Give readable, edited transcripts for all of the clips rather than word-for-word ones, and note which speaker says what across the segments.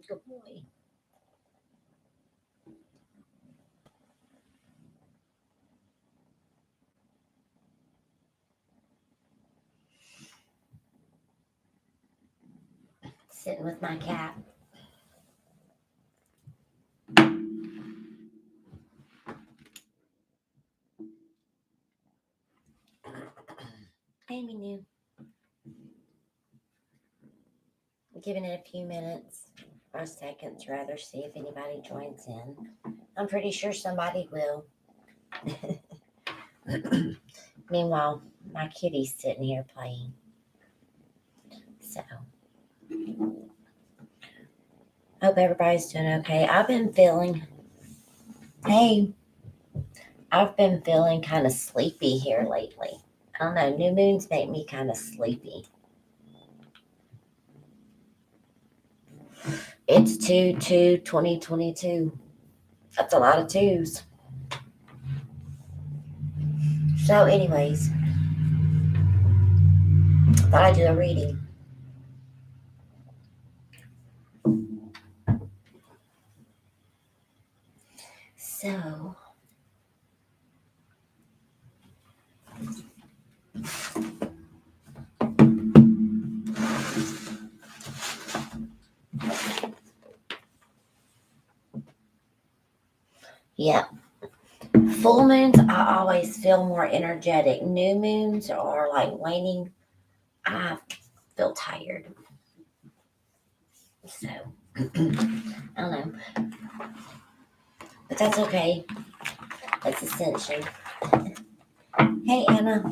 Speaker 1: Good boy. Sitting with my cat. Amy knew. Giving it a few minutes or seconds, rather, see if anybody joins in. I'm pretty sure somebody will. Meanwhile, my kitty's sitting here playing. So, hope everybody's doing okay. I've been feeling kind of sleepy here lately. I don't know, new moons make me kind of sleepy. It's 2/2/2022. That's a lot of twos. So anyways, thought I'd do a reading. So, yeah. Full moons, I always feel more energetic. New moons are like waning. I feel tired. So, I don't know. But that's okay. That's ascension. Hey, Anna.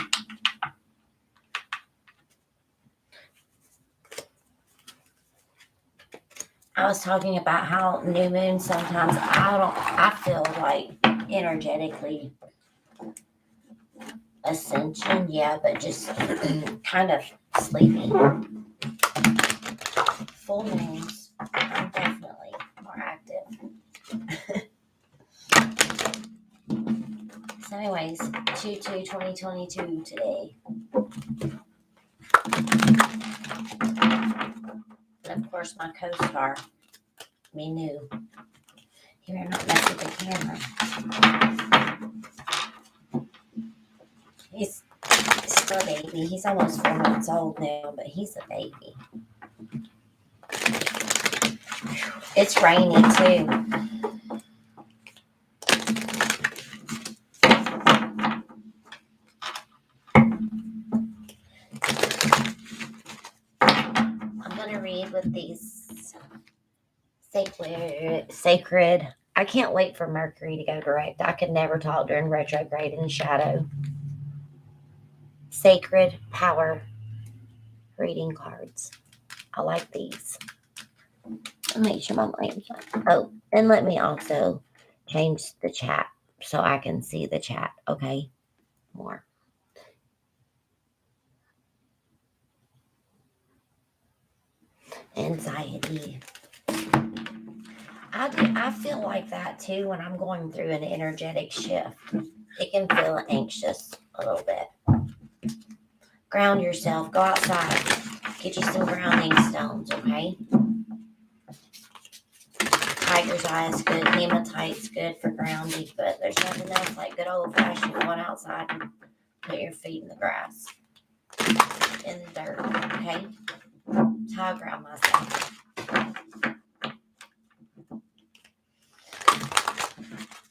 Speaker 1: I was talking about how new moons sometimes I feel like energetically ascension, yeah, but just kind of sleepy. Full moons, I'm definitely more active. So anyways, 2/2/2022 today. And of course my co-star, me new. You better not mess with the camera. He's still a baby. He's almost 4 months old now, but he's a baby. It's rainy too. I'm going to read with these sacred. I can't wait for Mercury to go direct. I could never talk during retrograde in shadow. Sacred power reading cards. I like these. I'll make sure my lamp's on. Oh, and let me also change the chat so I can see the chat. Okay, more. Anxiety. I feel like that too when I'm going through an energetic shift. It can feel anxious a little bit. Ground yourself. Go outside. Get you some grounding stones, okay? Tiger's Eye is good. Hematite's good for grounding, but there's nothing else like good old-fashioned going outside and put your feet in the grass, in the dirt, okay? That's how I ground myself.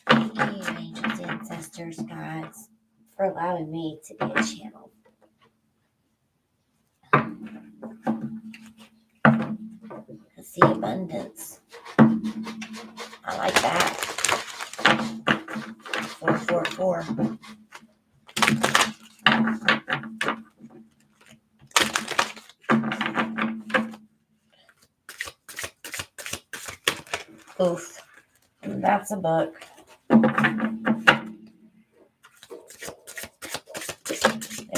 Speaker 1: Thank you, angels, ancestors, guides, for allowing me to be a channel. I see abundance. I like that. 444. Oof. That's a book. There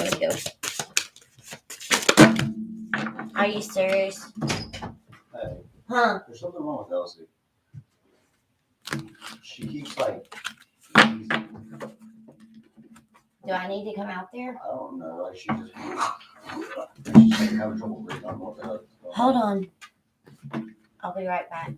Speaker 1: we go. Are you serious?
Speaker 2: Hey.
Speaker 1: Huh?
Speaker 2: There's something wrong with Elsie. She keeps like.
Speaker 1: Do I need to come out there?
Speaker 2: I don't know. Like she's having trouble breathing. I don't know what the hell is going
Speaker 1: Hold on. I'll be right back.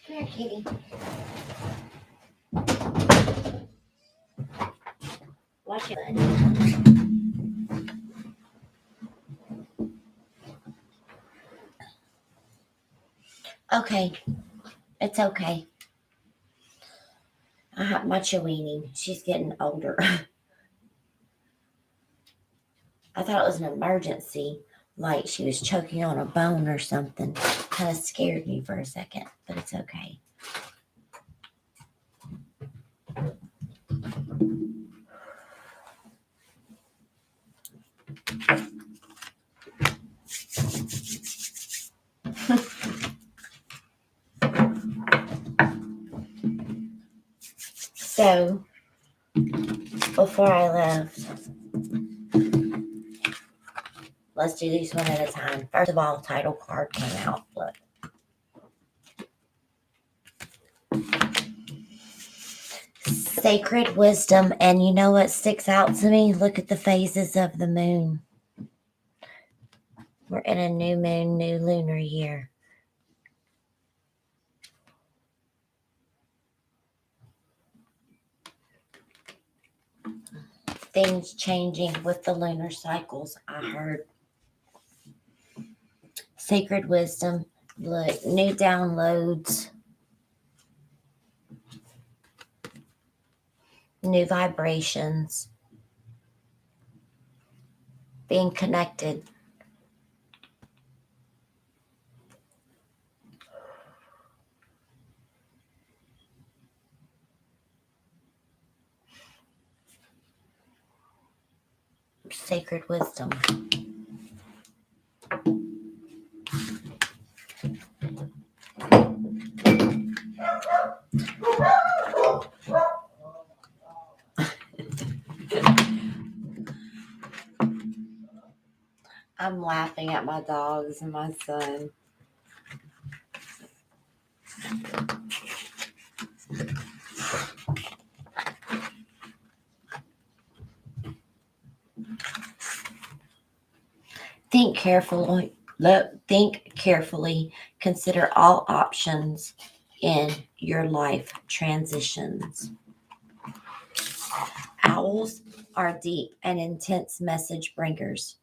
Speaker 1: Come here, kitty. Watch it. Okay. It's okay. I have my weaning. She's getting older. I thought it was an emergency, like she was choking on a bone or something. Kind of scared me for a second, but it's okay. So, before I left, let's do these one at a time. First of all, title card came out. Look. Sacred wisdom. And you know what sticks out to me? Look at the phases of the moon. We're in a new moon, new lunar year. Things changing with the lunar cycles, I heard. Sacred wisdom, look, new downloads, new vibrations, being connected. Sacred wisdom. I'm laughing at my dogs and my son. Think carefully. Consider all options in your life transitions. Owls are deep and intense message bringers,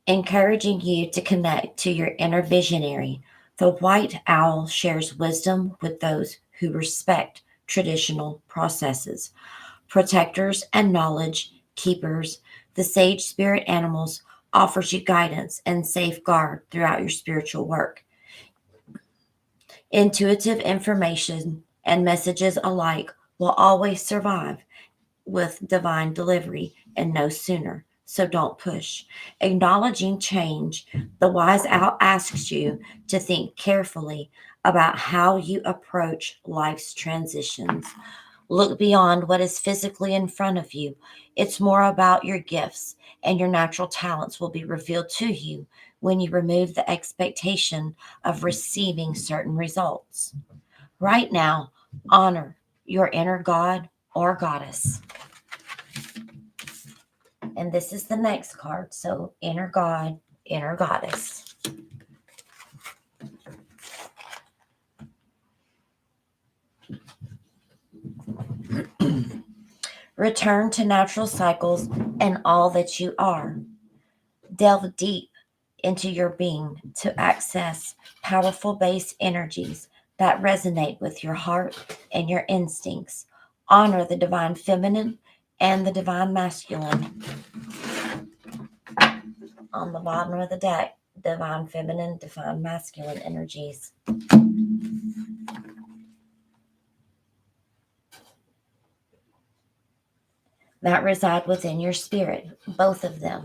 Speaker 1: encouraging you to connect to your inner visionary. The white owl shares wisdom with those who respect traditional processes. Protectors and knowledge keepers, the sage spirit animals offers you guidance and safeguard throughout your spiritual work. Intuitive information and messages alike will always survive with divine delivery and no sooner. So don't push. Acknowledging change, the wise owl asks you to think carefully about how you approach life's transitions. Look beyond what is physically in front of you. It's more about your gifts, and your natural talents will be revealed to you when you remove the expectation of receiving certain results. Right now, honor your inner god or goddess. And this is the next card. So, inner god, inner goddess. Return to natural cycles and all that you are. Delve deep into your being to access powerful base energies that resonate with your heart and your instincts. Honor the divine feminine and the divine masculine. On the bottom of the deck, divine feminine, divine masculine energies. That reside within your spirit, both of them.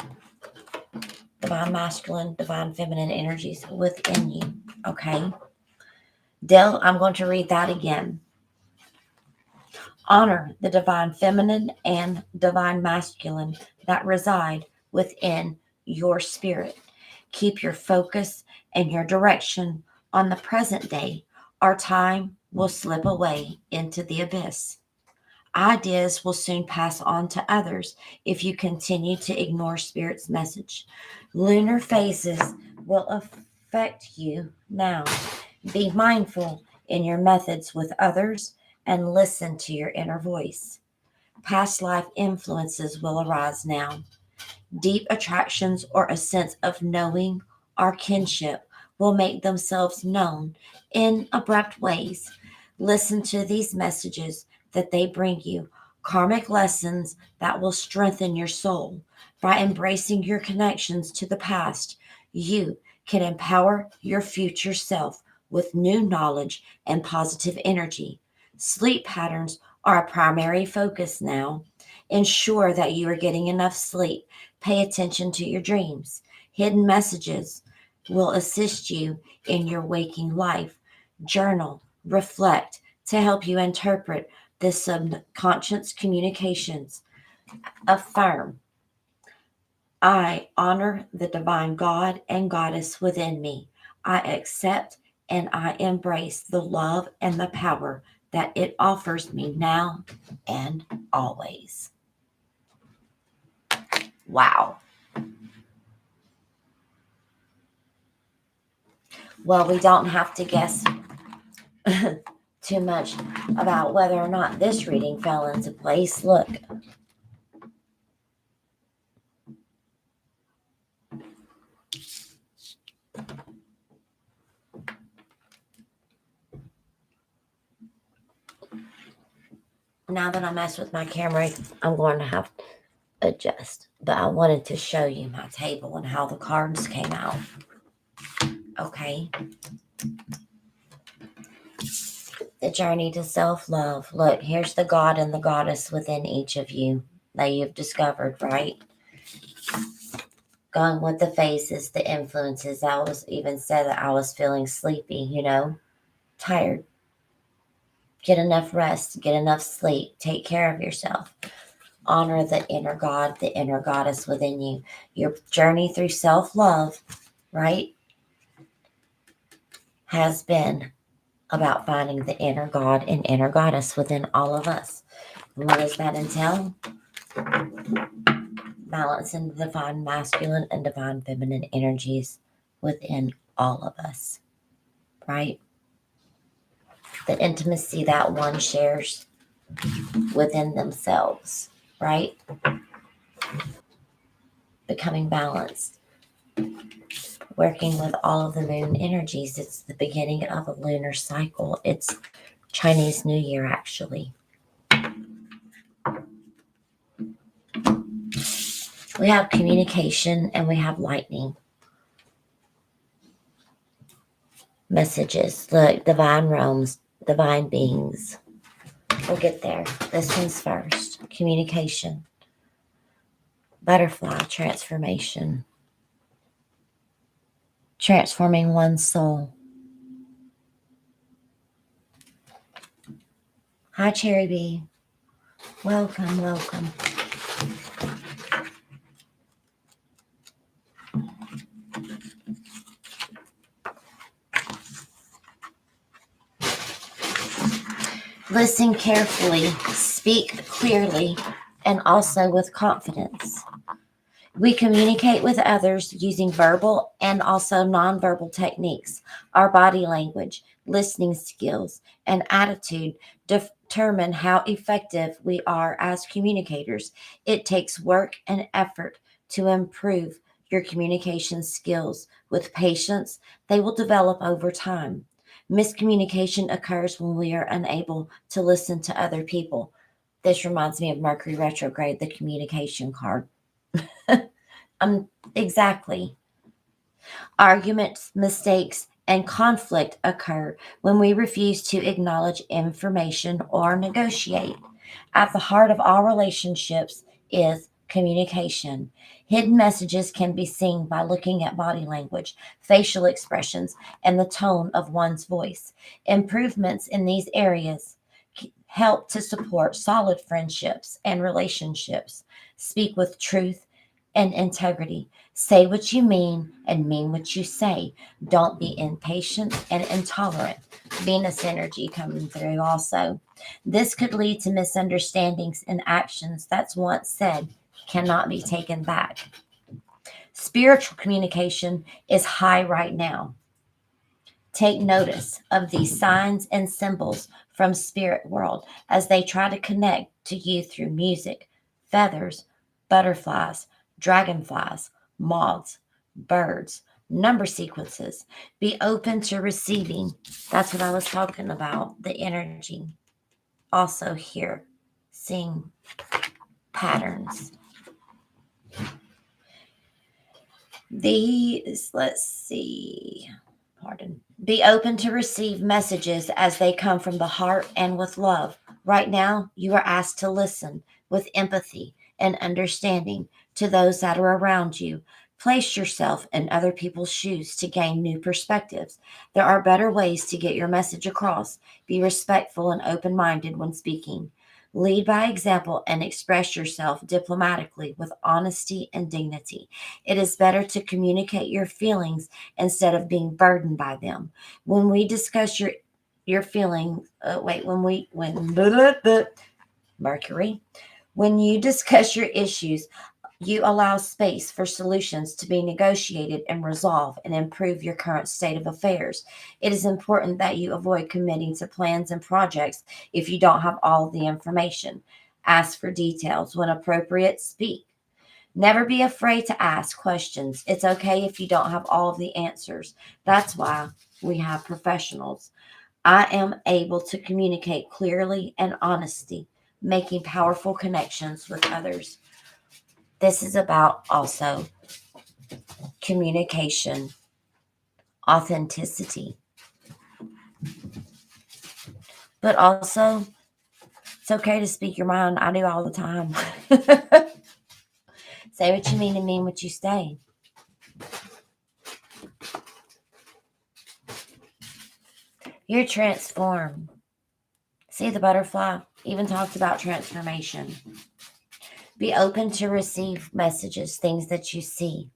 Speaker 1: Divine masculine, divine feminine energies within you. Okay? Dell, I'm going to read that again. Honor the divine feminine and divine masculine that reside within your spirit. Keep your focus and your direction on the present day, or time will slip away into the abyss. Ideas will soon pass on to others if you continue to ignore Spirit's message. Lunar phases will affect you now. Be mindful in your methods with others and listen to your inner voice. Past life influences will arise now. Deep attractions or a sense of knowing or kinship will make themselves known in abrupt ways. Listen to these messages that they bring you, karmic lessons that will strengthen your soul. By embracing your connections to the past, you can empower your future self with new knowledge and positive energy. Sleep patterns are a primary focus now. Ensure that you are getting enough sleep. Pay attention to your dreams. Hidden messages will assist you in your waking life. Journal, reflect to help you interpret the subconscious communications. Affirm, I honor the divine God and goddess within me. I accept and I embrace the love and the power that it offers me now and always. Wow. Well, we don't have to guess too much about whether or not this reading fell into place. Look. Now that I mess with my camera, I'm going to have to adjust. But I wanted to show you my table and how the cards came out. Okay. The journey to self-love. Look, here's the God and the goddess within each of you that you've discovered, right? Going with the phases, the influences. I was even said that I was feeling sleepy, tired. Get enough rest, get enough sleep, take care of yourself. Honor the inner God, the inner goddess within you. Your journey through self-love, right, has been about finding the inner God and inner goddess within all of us. And what does that entail? Balancing the divine masculine and divine feminine energies within all of us, right? The intimacy that one shares within themselves, right? Becoming balanced. Working with all of the moon energies. It's the beginning of a lunar cycle. It's Chinese New Year, actually. We have communication and we have lightning. Messages. Look, divine realms, divine beings. We'll get there. This one's first. Communication. Butterfly transformation. Transforming one's soul. Hi, Cherry Bee. Welcome, welcome. Listen carefully, speak clearly, and also with confidence. We communicate with others using verbal and also nonverbal techniques. Our body language, listening skills, and attitude determine how effective we are as communicators. It takes work and effort to improve your communication skills. With patience, they will develop over time. Miscommunication occurs when we are unable to listen to other people. This reminds me of Mercury retrograde, the communication card. Exactly. Arguments, mistakes, and conflict occur when we refuse to acknowledge information or negotiate. At the heart of all relationships is communication. Hidden messages can be seen by looking at body language, facial expressions, and the tone of one's voice. Improvements in these areas help to support solid friendships and relationships. Speak with truth and integrity. Say what you mean and mean what you say. Don't be impatient and intolerant. Venus energy coming through also. This could lead to misunderstandings and actions that's once said cannot be taken back. Spiritual communication is high right now. Take notice of these signs and symbols from spirit world as they try to connect to you through music, feathers, butterflies, dragonflies, moths, birds, number sequences. Be open to receiving. That's what I was talking about, the energy. Also here, seeing patterns. These, let's see. Pardon. Be open to receive messages as they come from the heart and with love. Right now, you are asked to listen with empathy and understanding to those that are around you. Place yourself in other people's shoes to gain new perspectives. There are better ways to get your message across. Be respectful and open minded when speaking. Lead by example and express yourself diplomatically with honesty and dignity. It is better to communicate your feelings instead of being burdened by them. When we discuss your feelings, Mercury, when you discuss your issues, you allow space for solutions to be negotiated and resolve and improve your current state of affairs. It is important that you avoid committing to plans and projects if you don't have all of the information. Ask for details when appropriate. Speak. Never be afraid to ask questions. It's okay if you don't have all of the answers. That's why we have professionals. I am able to communicate clearly and honestly, making powerful connections with others. This is about also communication, authenticity, but also it's okay to speak your mind. I do all the time. Say what you mean and mean what you say. You're transformed. See, the butterfly even talked about transformation. Be open to receive messages, things that you see.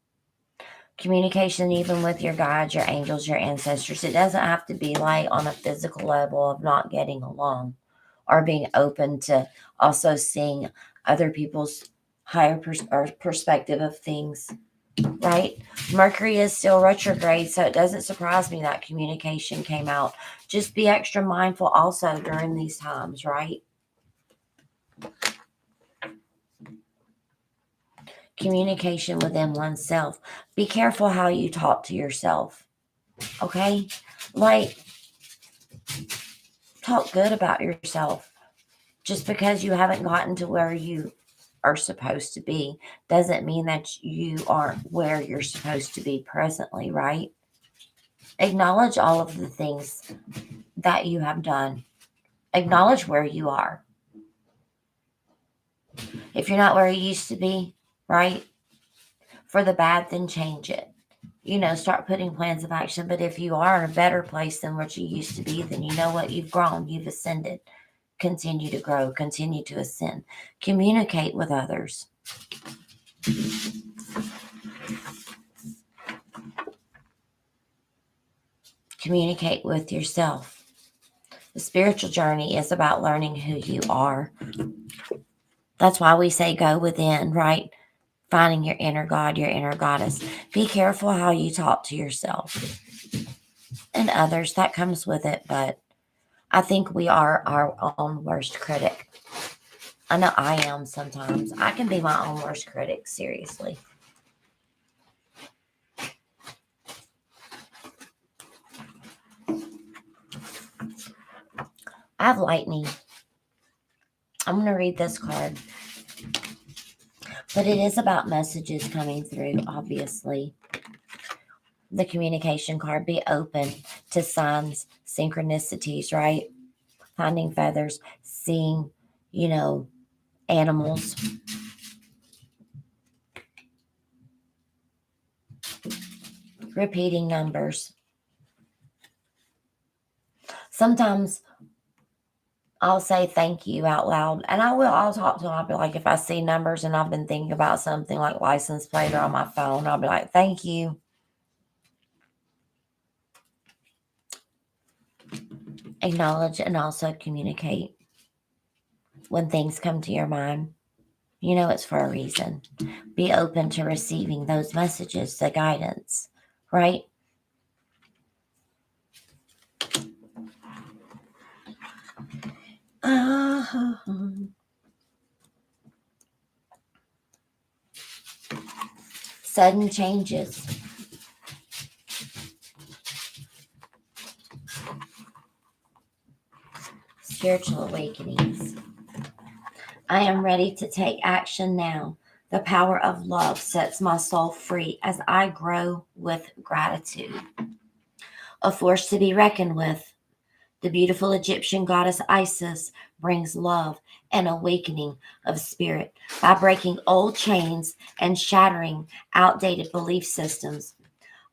Speaker 1: Communication, even with your guides, your angels, your ancestors. It doesn't have to be like on a physical level of not getting along, or being open to also seeing other people's higher perspective of things, right? Mercury is still retrograde, so it doesn't surprise me that communication came out. Just be extra mindful also during these times, right? Communication within oneself. Be careful how you talk to yourself, okay? Like, talk good about yourself. Just because you haven't gotten to where you are supposed to be doesn't mean that you aren't where you're supposed to be presently, right? Acknowledge all of the things that you have done. Acknowledge where you are. If you're not where you used to be, right? For the bad, then change it. Start putting plans of action. But if you are in a better place than what you used to be, then you know what? You've grown, you've ascended. Continue to grow, continue to ascend. Communicate with others. Communicate with yourself. The spiritual journey is about learning who you are. That's why we say go within, right? Finding your inner God, your inner goddess. Be careful how you talk to yourself and others. That comes with it, but I think we are our own worst critic. I know I am sometimes. I can be my own worst critic, seriously. I have lightning. I'm going to read this card. But it is about messages coming through, obviously. The communication card, be open to signs, synchronicities, right? Finding feathers, seeing, animals. Repeating numbers. Sometimes I'll say thank you out loud, and I'll talk to them. I'll be like, if I see numbers and I've been thinking about something like license plate or on my phone, I'll be like, thank you. Acknowledge and also communicate when things come to your mind. It's for a reason. Be open to receiving those messages, the guidance, right? Sudden changes. Spiritual awakenings. I am ready to take action now. The power of love sets my soul free as I grow with gratitude. A force to be reckoned with. The beautiful Egyptian goddess Isis brings love and awakening of spirit by breaking old chains and shattering outdated belief systems.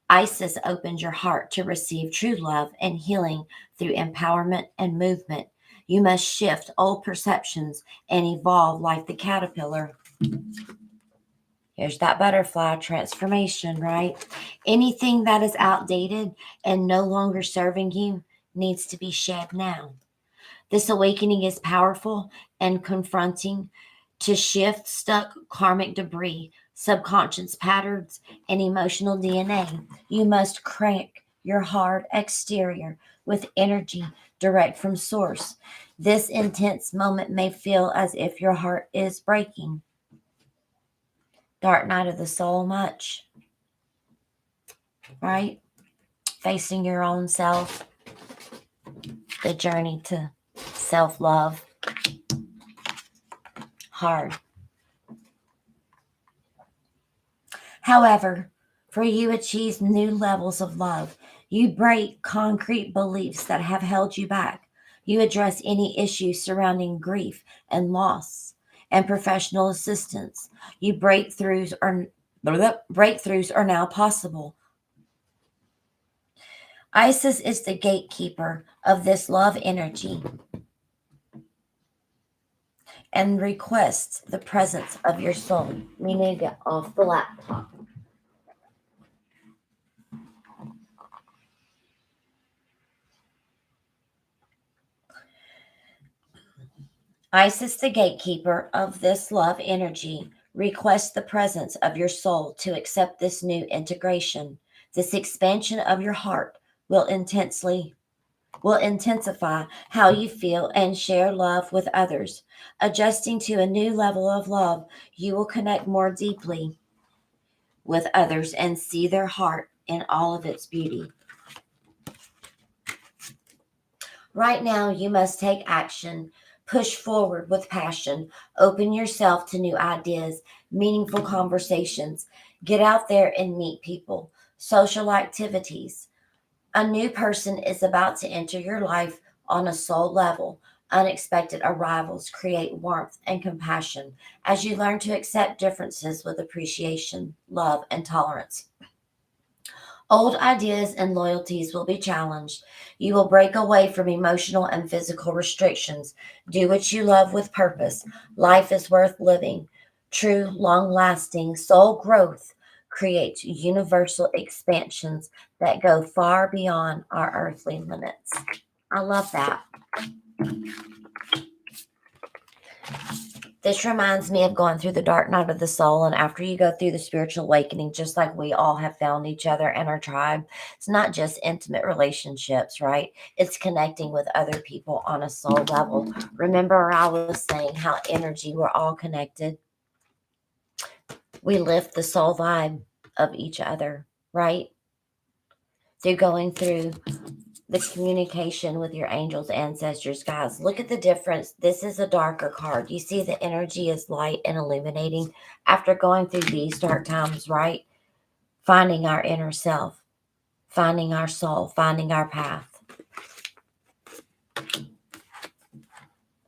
Speaker 1: Isis opens your heart to receive true love and healing through empowerment and movement. You must shift old perceptions and evolve like the caterpillar. Here's that butterfly transformation, right? Anything that is outdated and no longer serving you needs to be shed now. This awakening is powerful and confronting to shift stuck karmic debris, subconscious patterns, and emotional DNA. You must crank your hard exterior with energy direct from source. This intense moment may feel as if your heart is breaking. Dark night of the soul, much, right? Facing your own self, the journey to self love. Hard. However, for you achieve new levels of love. You break concrete beliefs that have held you back. You address any issues surrounding grief and loss and professional assistance. You breakthroughs are now possible. Isis is the gatekeeper of this love energy and requests the presence of your soul. We need to get off the laptop. Isis, the gatekeeper of this love energy, requests the presence of your soul to accept this new integration. This expansion of your heart will intensify how you feel and share love with others. Adjusting to a new level of love, you will connect more deeply with others and see their heart in all of its beauty. Right now, you must take action, push forward with passion, open yourself to new ideas, meaningful conversations, get out there and meet people, social activities. A new person is about to enter your life on a soul level. Unexpected arrivals create warmth and compassion as you learn to accept differences with appreciation, love, and tolerance. Old ideas and loyalties will be challenged. You will break away from emotional and physical restrictions. Do what you love with purpose. Life is worth living. True, long lasting soul growth creates universal expansions that go far beyond our earthly limits. I love that. This reminds me of going through the dark night of the soul. And after you go through the spiritual awakening, just like we all have found each other and our tribe, it's not just intimate relationships, right? It's connecting with other people on a soul level. Remember, I was saying how energy, we're all connected. We lift the soul vibe of each other, right? Through going through the communication with your angels, ancestors, guys. Look at the difference. This is a darker card. You see the energy is light and illuminating after going through these dark times, right? Finding our inner self, finding our soul, finding our path.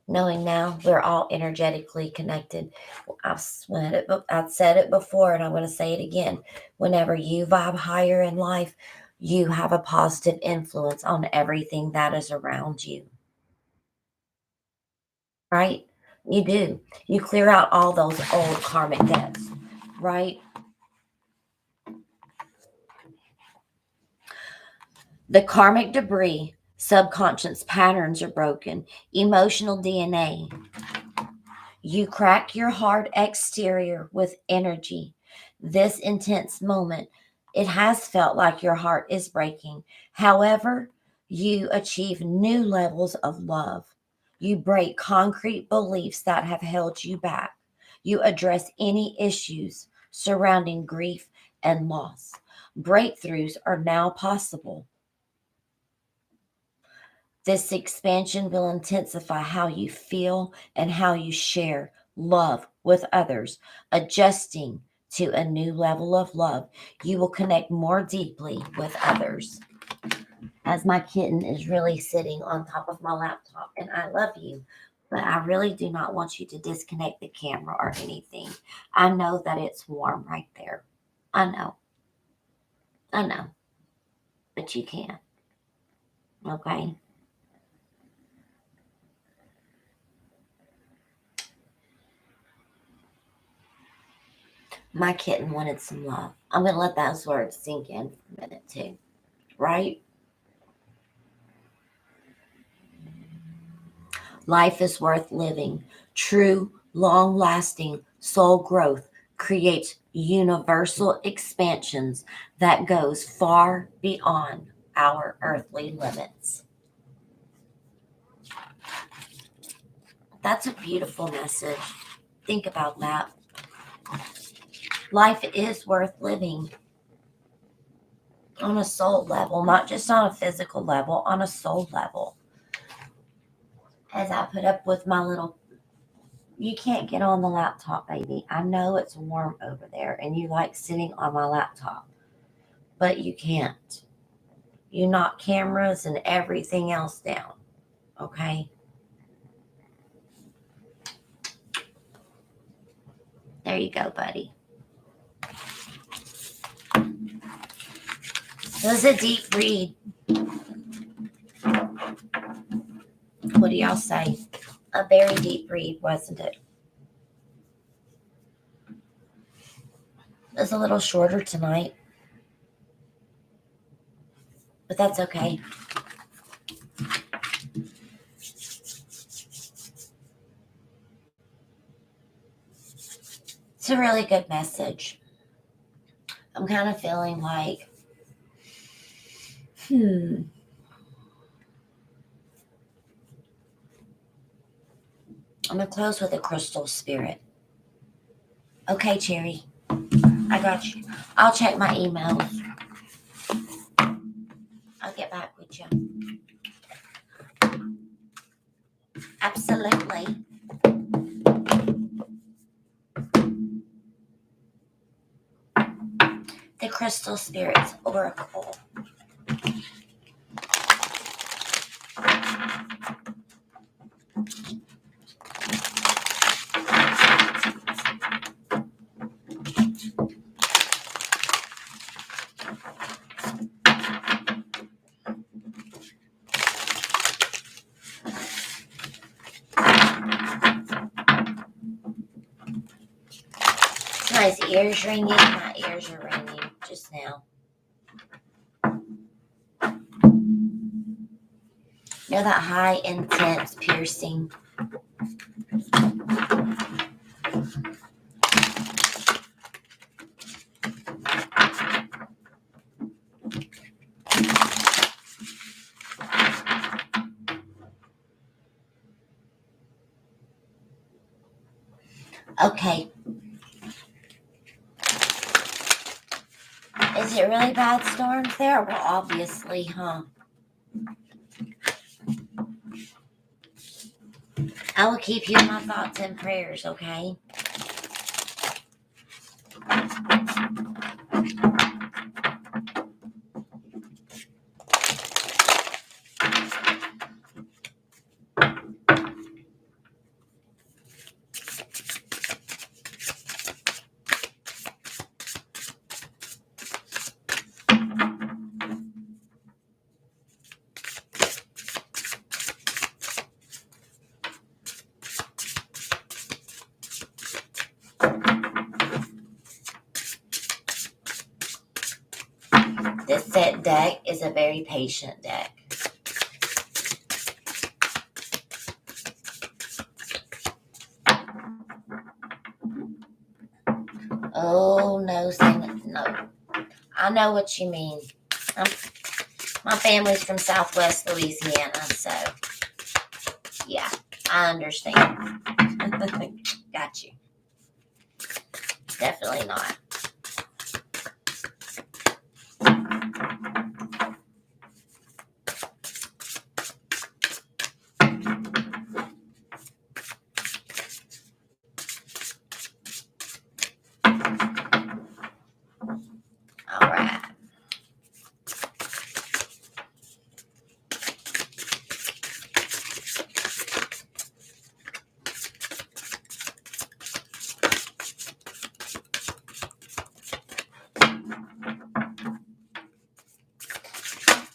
Speaker 1: Knowing now we're all energetically connected. I've said it before and I'm going to say it again. Whenever you vibe higher in life, you have a positive influence on everything that is around you. Right? You do. You clear out all those old karmic debts, right? The karmic debris, subconscious patterns are broken, emotional DNA. You crack your hard exterior with energy. This intense moment, it has felt like your heart is breaking. However, you achieve new levels of love. You break concrete beliefs that have held you back. You address any issues surrounding grief and loss. Breakthroughs are now possible. This expansion will intensify how you feel and how you share love with others, adjusting to a new level of love. You will connect more deeply with others. As my kitten is really sitting on top of my laptop, and I love you, but I really do not want you to disconnect the camera or anything. I know that it's warm right there. I know, but you can't. Okay? My kitten wanted some love. I'm going to let those words sink in for a minute too, right? Life is worth living. True, long lasting soul growth creates universal expansions that goes far beyond our earthly limits. That's a beautiful message. Think about that. Life is worth living on a soul level, not just on a physical level, on a soul level. As I put up with my little, you can't get on the laptop, baby. I know it's warm over there and you like sitting on my laptop, but you can't. You knock cameras and everything else down, okay? There you go, buddy. It was a deep read. What do y'all say? A very deep read, wasn't it? It was a little shorter tonight, but that's okay. It's a really good message. I'm kind of feeling like, I'm going to close with a crystal spirit. Okay, Cherry. I got you. I'll check my emails. I'll get back with you. Absolutely. The Crystal Spirits Oracle. My ears ringing. My ears are ringing just now. You know that high, intense, piercing. Okay. Is it really bad storms there? Well, obviously, huh? I will keep you in my thoughts and prayers, okay? This set deck is a very patient deck. Oh, no, no. I know what you mean. My family's from Southwest Louisiana, so yeah, I understand. Got you. Definitely not. All right.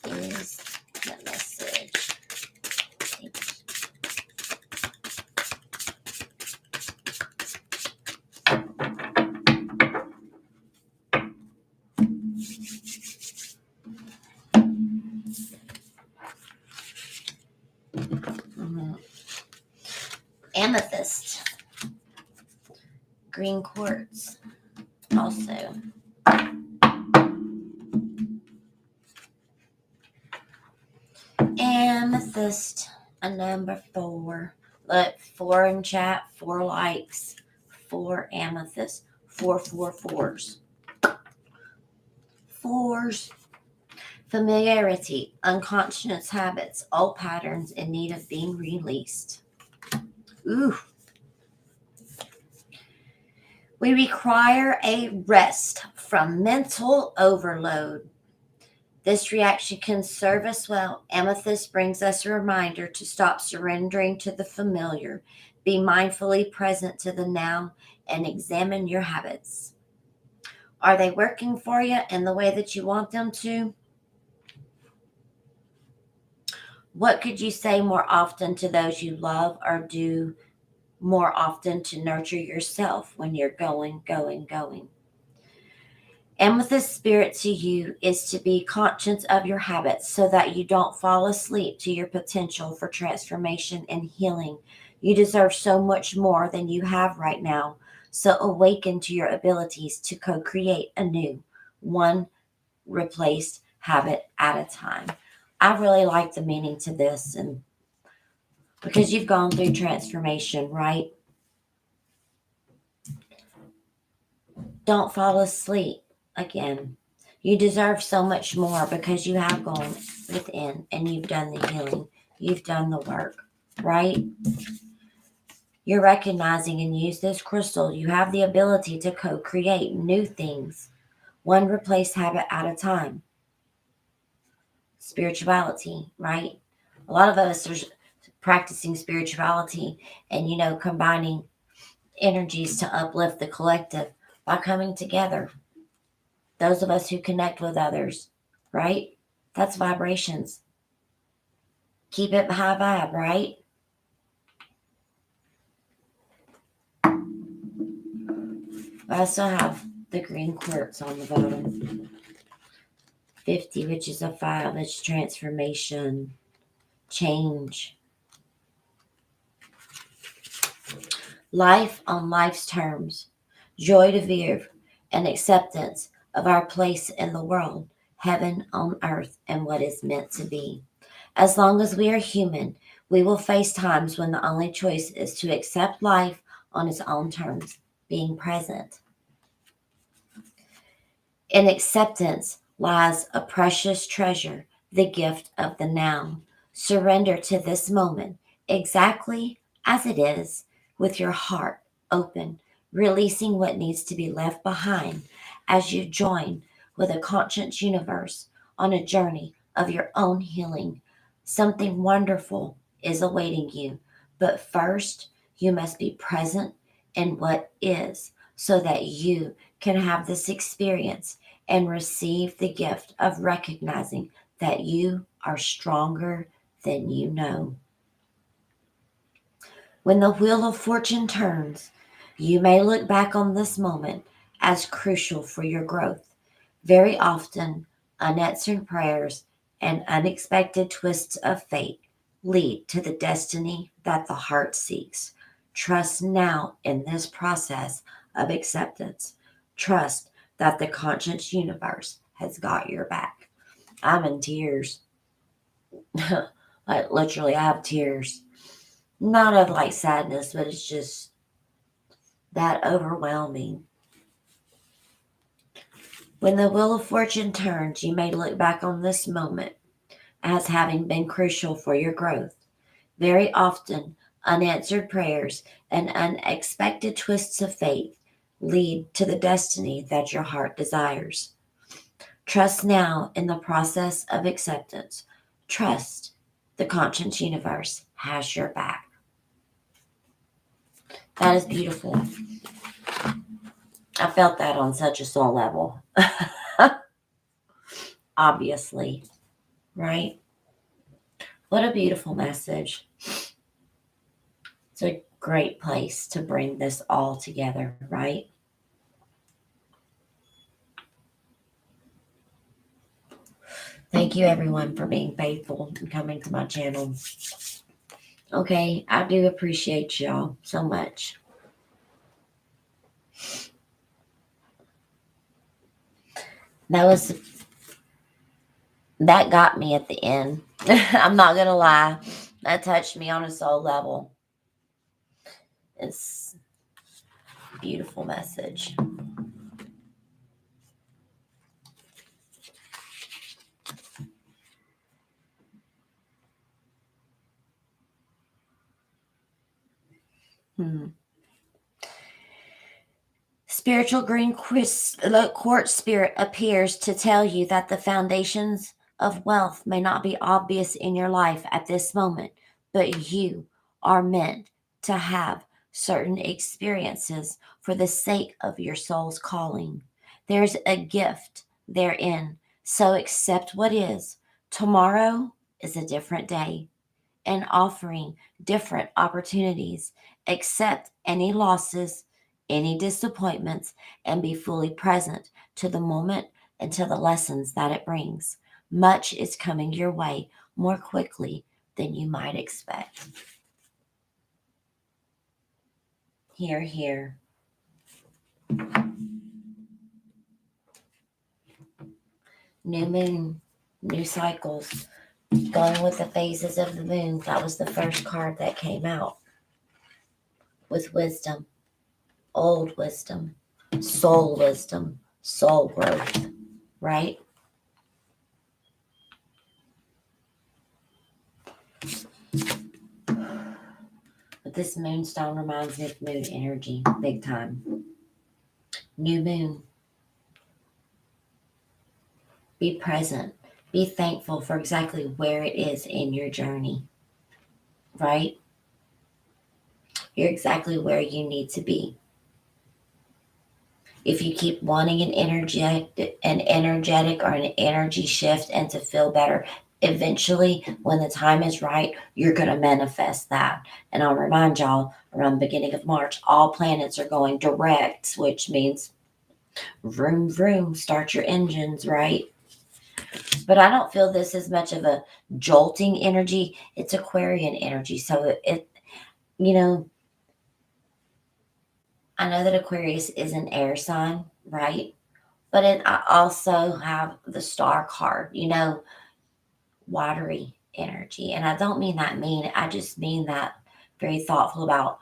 Speaker 1: Is the message. Amethyst. Green quartz. Also. Amethyst. A number 4. Look, 4 in chat, 4 likes, 4 amethyst, 4 4s. 4s. Familiarity, unconscious habits, old patterns in need of being released. Ooh. We require a rest from mental overload. This reaction can serve us well. Amethyst brings us a reminder to stop surrendering to the familiar. Be mindfully present to the now and examine your habits. Are they working for you in the way that you want them to? What could you say more often to those you love, or do more often to nurture yourself when you're going? Amethyst spirit to you is to be conscious of your habits so that you don't fall asleep to your potential for transformation and healing. You deserve so much more than you have right now. So awaken to your abilities to co-create a new, one replaced habit at a time. I really like the meaning to this, and because you've gone through transformation, right? Don't fall asleep again. You deserve so much more because you have gone within and you've done the healing. You've done the work, right? You're recognizing and use this crystal. You have the ability to co-create new things, one replaced habit at a time. Spirituality, right? A lot of us are practicing spirituality and, combining energies to uplift the collective by coming together. Those of us who connect with others, right? That's vibrations. Keep it high vibe, right? I also have the green quartz on the bottom. 50, which is a 5. It's transformation, change. Life on life's terms. Joy to vivre and acceptance of our place in the world, heaven on earth, and what is meant to be. As long as we are human, we will face times when the only choice is to accept life on its own terms, being present. In acceptance lies a precious treasure the gift of the now. Surrender to this moment exactly as it is, with your heart open, releasing what needs to be left behind as you join with a conscious universe on a journey of your own healing. Something wonderful is awaiting you, but first you must be present in what is so that you can have this experience and receive the gift of recognizing that you are stronger than you know. When the wheel of fortune turns, you may look back on this moment as crucial for your growth. Very often, unanswered prayers and unexpected twists of fate lead to the destiny that the heart seeks. Trust now in this process of acceptance. Trust that the conscious universe has got your back. I'm in tears. Like, literally, I have tears. Not of like sadness, but it's just that overwhelming. When the wheel of fortune turns, you may look back on this moment as having been crucial for your growth. Very often, unanswered prayers and unexpected twists of fate lead to the destiny that your heart desires. Trust now in the process of acceptance. Trust the conscious universe has your back. That is beautiful. I felt that on such a soul level. Obviously, right? What a beautiful message. It's a great place to bring this all together, right? Thank you, everyone, for being faithful and coming to my channel. Okay, I do appreciate y'all so much. That got me at the end. I'm not gonna lie. That touched me on a soul level. It's a beautiful message. Spiritual green quartz spirit appears to tell you that the foundations of wealth may not be obvious in your life at this moment, but you are meant to have certain experiences for the sake of your soul's calling. There's a gift therein, so accept what is. Tomorrow is a different day and offering different opportunities. Accept any losses, any disappointments, and be fully present to the moment and to the lessons that it brings. Much is coming your way more quickly than you might expect. Here, here. New moon, new cycles, going with the phases of the moon. That was the first card that came out with wisdom, old wisdom, soul growth, right? But this moonstone reminds me of moon energy, big time. New moon. Be present. Be thankful for exactly where it is in your journey, right? You're exactly where you need to be. If you keep wanting an energetic or an energy shift and to feel better, eventually when the time is right, you're going to manifest that. And I'll remind y'all, around the beginning of March, all planets are going direct, which means vroom vroom, start your engines, right? But I don't feel this as much of a jolting energy. It's Aquarian energy. So you know, I know that Aquarius is an air sign, right? But I also have the star card, watery energy. And I don't mean that mean. I just mean that very thoughtful about,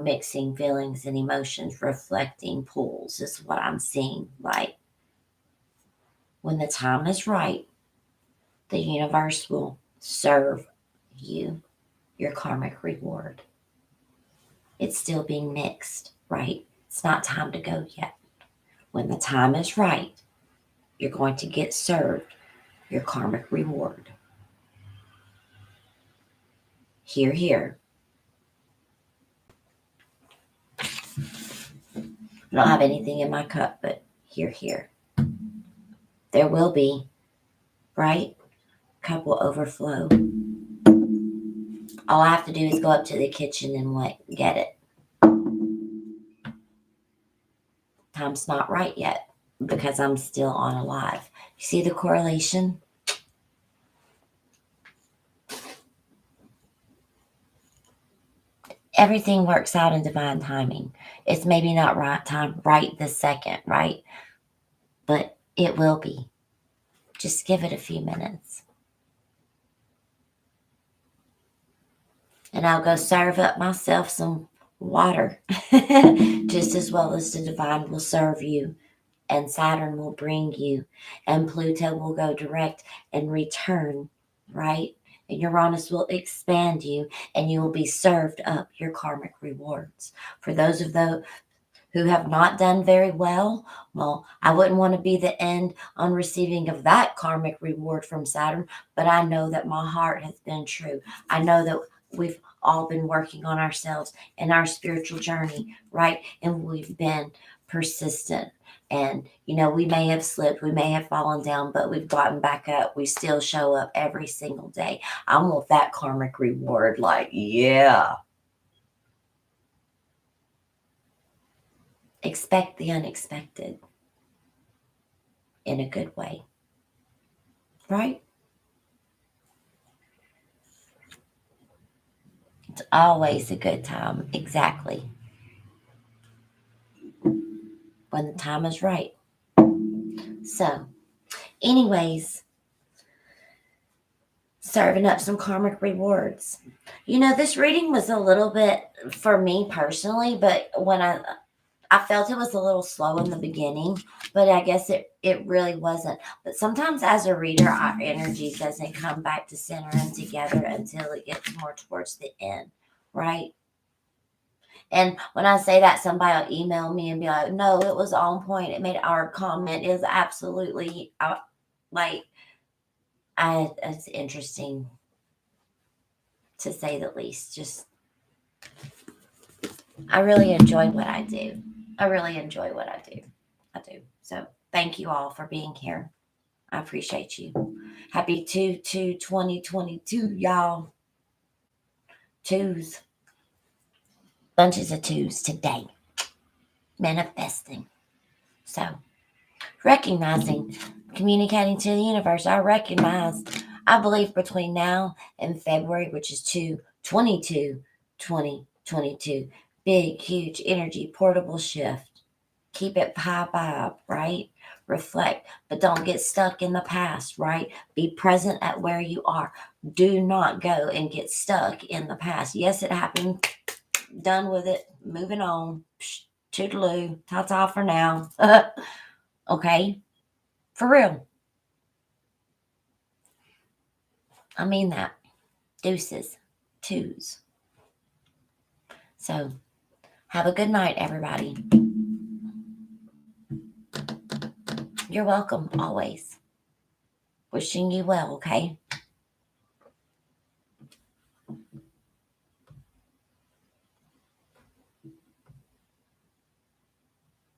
Speaker 1: mixing feelings and emotions, reflecting pools is what I'm seeing. Like, when the time is right, The universe will serve you your karmic reward. It's still being mixed, right? It's not time to go yet. When the time is right, you're going to get served your karmic reward. Here, here. I don't have anything in my cup, but here, here. There will be, right? Cup will overflow. All I have to do is go up to the kitchen and get it. Time's not right yet because I'm still on alive. You see the correlation? Everything works out in divine timing. It's maybe not right this second, right? But it will be. Just give it a few minutes. And I'll go serve up myself some water, just as well as the divine will serve you. And Saturn will bring you, and Pluto will go direct and return, right? And Uranus will expand you, and you will be served up your karmic rewards. For those of those who have not done very well, I wouldn't want to be the end on receiving of that karmic reward from Saturn, but I know that my heart has been true. I know that we've all been working on ourselves and our spiritual journey, right? And we've been persistent. And, we may have slipped, we may have fallen down, but we've gotten back up. We still show up every single day. I want that karmic reward. Like, yeah. Expect the unexpected in a good way, right? It's always a good time. Exactly. When the time is right. So, anyways, serving up some karmic rewards. This reading was a little bit for me personally, but when I felt it was a little slow in the beginning, but I guess it really wasn't. But sometimes as a reader, our energy doesn't come back to center and together until it gets more towards the end, right? And when I say that, somebody will email me and be like, no, it was on point. It made our comment is absolutely it's interesting to say the least. Just, I really enjoy what I do. I do. So thank you all for being here. I appreciate you. Happy 2/2/2022, y'all. Twos. Bunches of twos today. Manifesting. So, recognizing, communicating to the universe, I believe between now and February, which is 2/22/2022, big, huge energy, portable shift. Keep it high vibe, right? Reflect, but don't get stuck in the past, right? Be present at where you are. Do not go and get stuck in the past. Yes, it happened. Done with it. Moving on. Toodaloo. Ta-ta for now. Okay? For real. I mean that. Deuces. Twos. So, have a good night, everybody. You're welcome, always. Wishing you well, okay?